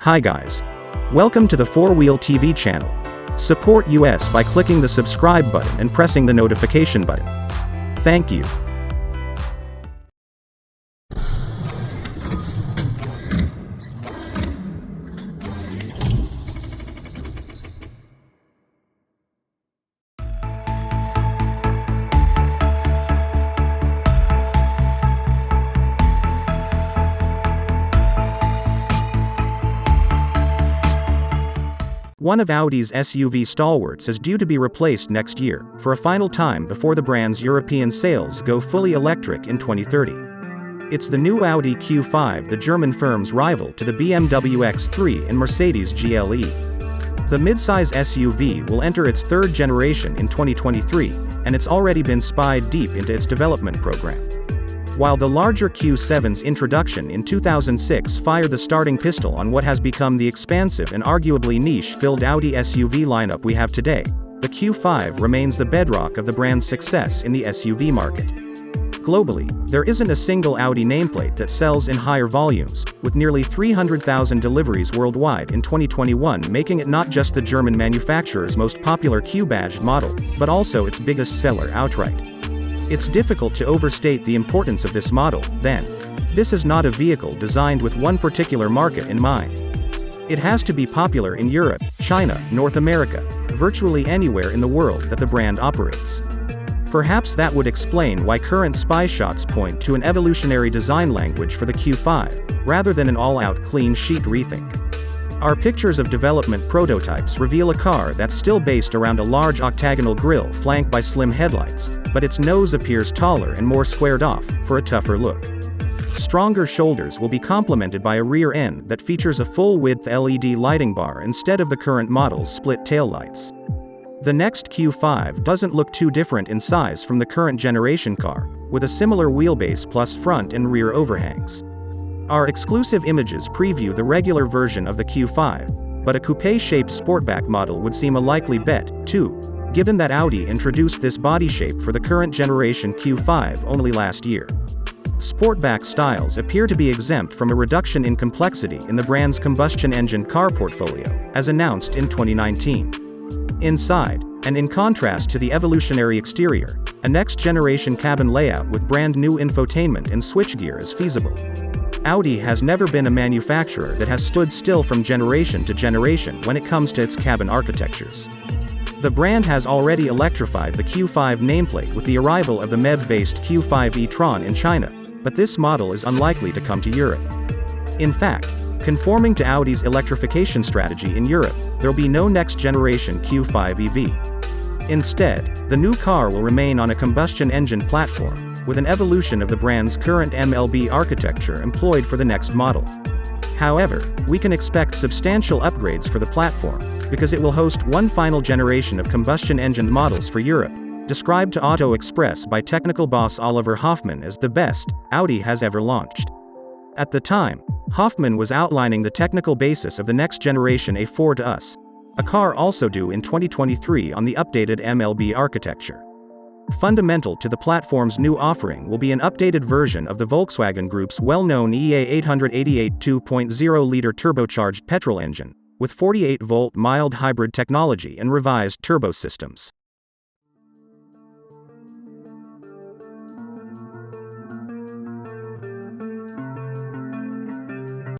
Hi guys. Welcome to the 4-Wheel TV channel. Support us by clicking the subscribe button and pressing the notification button. Thank you. One of Audi's SUV stalwarts is due to be replaced next year, for a final time before the brand's European sales go fully electric in 2030. It's the new Audi Q5, the German firm's rival to the BMW X3 and Mercedes GLE. The midsize SUV will enter its third generation in 2023, and it's already been spied deep into its development program. While the larger Q7's introduction in 2006 fired the starting pistol on what has become the expansive and arguably niche-filled Audi SUV lineup we have today, the Q5 remains the bedrock of the brand's success in the SUV market. Globally, there isn't a single Audi nameplate that sells in higher volumes, with nearly 300,000 deliveries worldwide in 2021 making it not just the German manufacturer's most popular Q-badged model, but also its biggest seller outright. It's difficult to overstate the importance of this model, then. This is not a vehicle designed with one particular market in mind. It has to be popular in Europe, China, North America, virtually anywhere in the world that the brand operates. Perhaps that would explain why current spy shots point to an evolutionary design language for the Q5, rather than an all-out clean sheet rethink. Our pictures of development prototypes reveal a car that's still based around a large octagonal grille flanked by slim headlights, but its nose appears taller and more squared off, for a tougher look. Stronger shoulders will be complemented by a rear end that features a full-width LED lighting bar instead of the current model's split taillights. The next Q5 doesn't look too different in size from the current generation car, with a similar wheelbase plus front and rear overhangs. Our exclusive images preview the regular version of the Q5, but a coupe-shaped sportback model would seem a likely bet, too, given that Audi introduced this body shape for the current generation Q5 only last year. Sportback styles appear to be exempt from a reduction in complexity in the brand's combustion engine car portfolio, as announced in 2019. Inside, and in contrast to the evolutionary exterior, a next-generation cabin layout with brand-new infotainment and switchgear is feasible. Audi has never been a manufacturer that has stood still from generation to generation when it comes to its cabin architectures. The brand has already electrified the Q5 nameplate with the arrival of the MEB-based Q5 e-tron in China, but this model is unlikely to come to Europe. In fact, conforming to Audi's electrification strategy in Europe, there'll be no next-generation Q5 EV. Instead, the new car will remain on a combustion engine platform, with an evolution of the brand's current MLB architecture employed for the next model. However, we can expect substantial upgrades for the platform, because it will host one final generation of combustion engine models for Europe, described to Auto Express by technical boss Oliver Hoffmann as the best Audi has ever launched. At the time, Hoffmann was outlining the technical basis of the next generation A4 to us, a car also due in 2023 on the updated MLB architecture. Fundamental to the platform's new offering will be an updated version of the Volkswagen Group's well-known EA888 2.0-liter turbocharged petrol engine, with 48-volt mild hybrid technology and revised turbo systems.